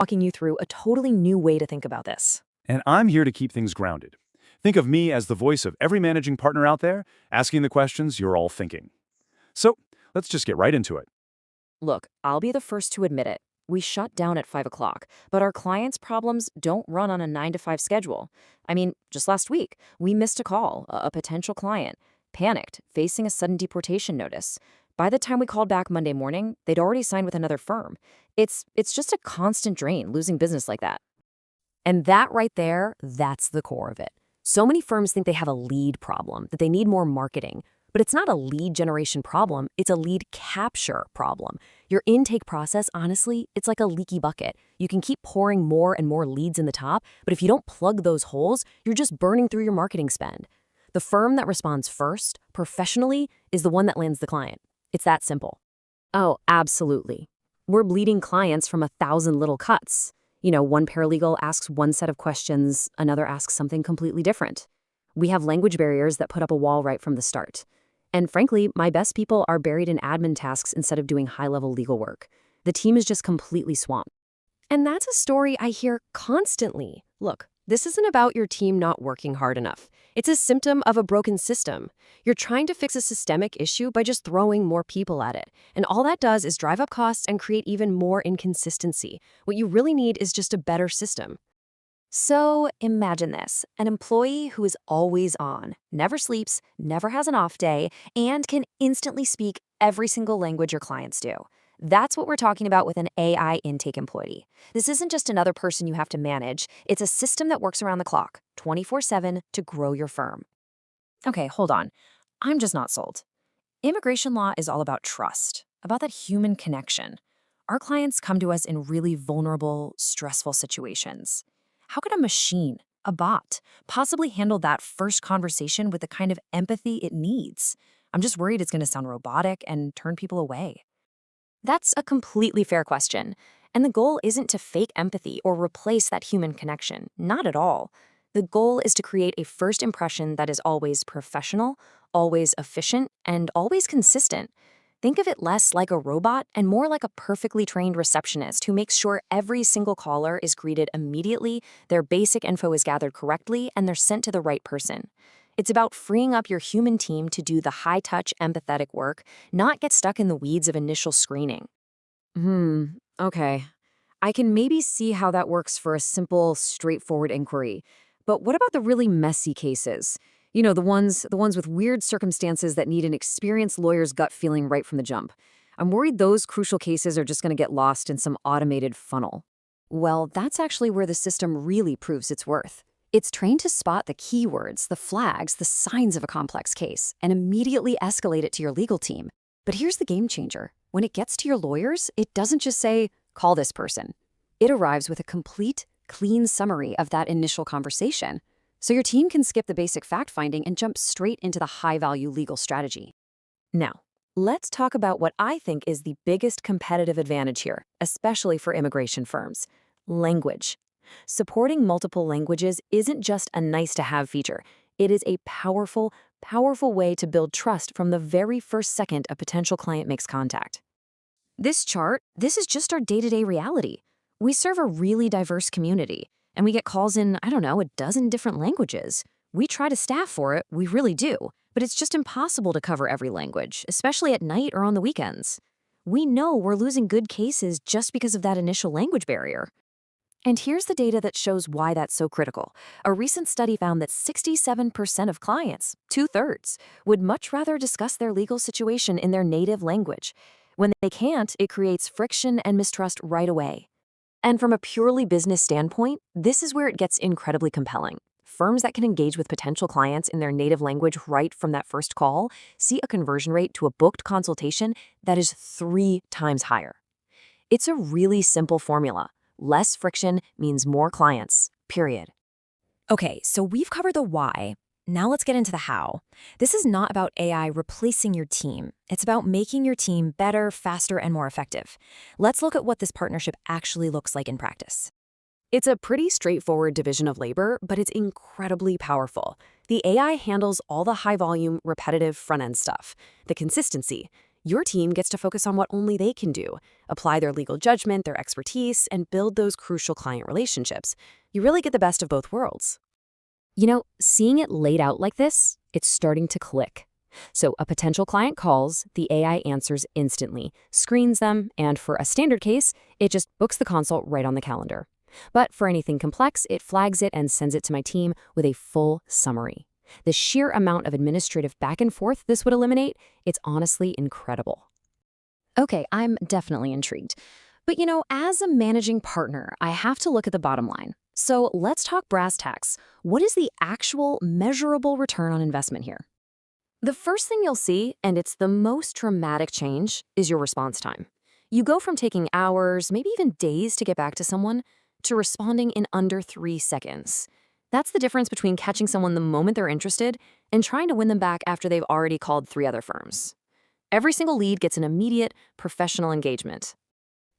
walking you through a totally new way to think about this. And I'm here to keep things grounded. Think of me as the voice of every managing partner out there, asking the questions you're all thinking. So, let's just get right into it. Look, I'll be the first to admit it. We shut down at 5 o'clock, but our clients' problems don't run on a 9 to 5 schedule. I mean, just last week, we missed a call, a potential client, panicked, facing a sudden deportation notice. By the time we called back Monday morning, they'd already signed with another firm. It's just a constant drain losing business like that. And that right there, that's the core of it. So many firms think they have a lead problem, that they need more marketing. But it's not a lead generation problem, it's a lead capture problem. Your intake process, honestly, it's like a leaky bucket. You can keep pouring more and more leads in the top, but if you don't plug those holes, you're just burning through your marketing spend. The firm that responds first, professionally, is the one that lands the client. It's that simple. Oh, absolutely. We're bleeding clients from 1,000 little cuts. One paralegal asks one set of questions, another asks something completely different. We have language barriers that put up a wall right from the start. And frankly, my best people are buried in admin tasks instead of doing high-level legal work. The team is just completely swamped. And that's a story I hear constantly. Look, this isn't about your team not working hard enough. It's a symptom of a broken system. You're trying to fix a systemic issue by just throwing more people at it. And all that does is drive up costs and create even more inconsistency. What you really need is just a better system. So imagine this, an employee who is always on, never sleeps, never has an off day, and can instantly speak every single language your clients do. That's what we're talking about with an AI intake employee. This isn't just another person you have to manage, it's a system that works around the clock, 24/7, to grow your firm. Okay, hold on. I'm just not sold. Immigration law is all about trust, about that human connection. Our clients come to us in really vulnerable, stressful situations. How could a machine, a bot, possibly handle that first conversation with the kind of empathy it needs? I'm just worried it's going to sound robotic and turn people away. That's a completely fair question. And the goal isn't to fake empathy or replace that human connection. Not at all. The goal is to create a first impression that is always professional, always efficient, and always consistent. Think of it less like a robot and more like a perfectly trained receptionist who makes sure every single caller is greeted immediately, their basic info is gathered correctly, and they're sent to the right person. It's about freeing up your human team to do the high-touch, empathetic work, not get stuck in the weeds of initial screening. Okay. I can maybe see how that works for a simple, straightforward inquiry. But what about the really messy cases? The ones with weird circumstances that need an experienced lawyer's gut feeling right from the jump. I'm worried those crucial cases are just going to get lost in some automated funnel. Well, that's actually where the system really proves its worth. It's trained to spot the keywords, the flags, the signs of a complex case, and immediately escalate it to your legal team. But here's the game changer. When it gets to your lawyers, it doesn't just say, call this person. It arrives with a complete, clean summary of that initial conversation. So your team can skip the basic fact-finding and jump straight into the high-value legal strategy. Now, let's talk about what I think is the biggest competitive advantage here, especially for immigration firms: language. Supporting multiple languages isn't just a nice-to-have feature. It is a powerful, powerful way to build trust from the very first second a potential client makes contact. This chart, this is just our day-to-day reality. We serve a really diverse community, and we get calls in, I don't know, a dozen different languages. We try to staff for it, we really do, but it's just impossible to cover every language, especially at night or on the weekends. We know we're losing good cases just because of that initial language barrier. And here's the data that shows why that's so critical. A recent study found that 67% of clients, two-thirds, would much rather discuss their legal situation in their native language. When they can't, it creates friction and mistrust right away. And from a purely business standpoint, this is where it gets incredibly compelling. Firms that can engage with potential clients in their native language right from that first call see a conversion rate to a booked consultation that is 3 times higher. It's a really simple formula. Less friction means more clients, period. Okay, so we've covered the why. Now let's get into the how. This is not about AI replacing your team. It's about making your team better, faster, and more effective. Let's look at what this partnership actually looks like in practice. It's a pretty straightforward division of labor, but it's incredibly powerful. The AI handles all the high-volume, repetitive front-end stuff, the consistency. Your team gets to focus on what only they can do, apply their legal judgment, their expertise, and build those crucial client relationships. You really get the best of both worlds. Seeing it laid out like this, it's starting to click. So a potential client calls, the AI answers instantly, screens them, and for a standard case, it just books the consult right on the calendar. But for anything complex, it flags it and sends it to my team with a full summary. The sheer amount of administrative back and forth this would eliminate, it's honestly incredible. Okay, I'm definitely intrigued. But as a managing partner, I have to look at the bottom line. So let's talk brass tacks. What is the actual measurable return on investment here? The first thing you'll see, and it's the most dramatic change, is your response time. You go from taking hours, maybe even days to get back to someone, to responding in under 3 seconds. That's the difference between catching someone the moment they're interested and trying to win them back after they've already called 3 other firms. Every single lead gets an immediate, professional engagement.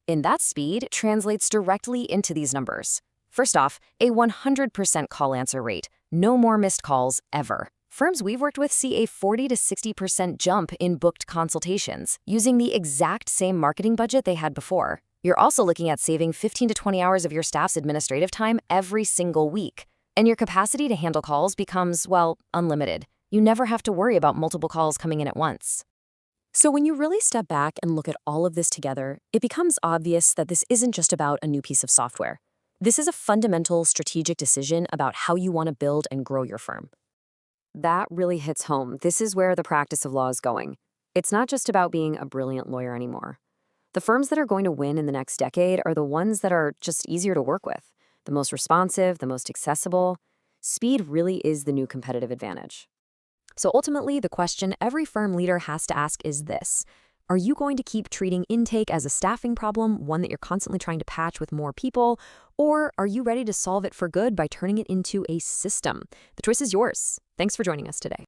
And that speed translates directly into these numbers. First off, a 100% call answer rate. No more missed calls ever. Firms we've worked with see a 40 to 60% jump in booked consultations, using the exact same marketing budget they had before. You're also looking at saving 15 to 20 hours of your staff's administrative time every single week. And your capacity to handle calls becomes, unlimited. You never have to worry about multiple calls coming in at once. So when you really step back and look at all of this together, it becomes obvious that this isn't just about a new piece of software. This is a fundamental strategic decision about how you want to build and grow your firm. That really hits home. This is where the practice of law is going. It's not just about being a brilliant lawyer anymore. The firms that are going to win in the next decade are the ones that are just easier to work with, the most responsive, the most accessible. Speed really is the new competitive advantage. So ultimately, the question every firm leader has to ask is this: are you going to keep treating intake as a staffing problem, one that you're constantly trying to patch with more people, or are you ready to solve it for good by turning it into a system? The choice is yours. Thanks for joining us today.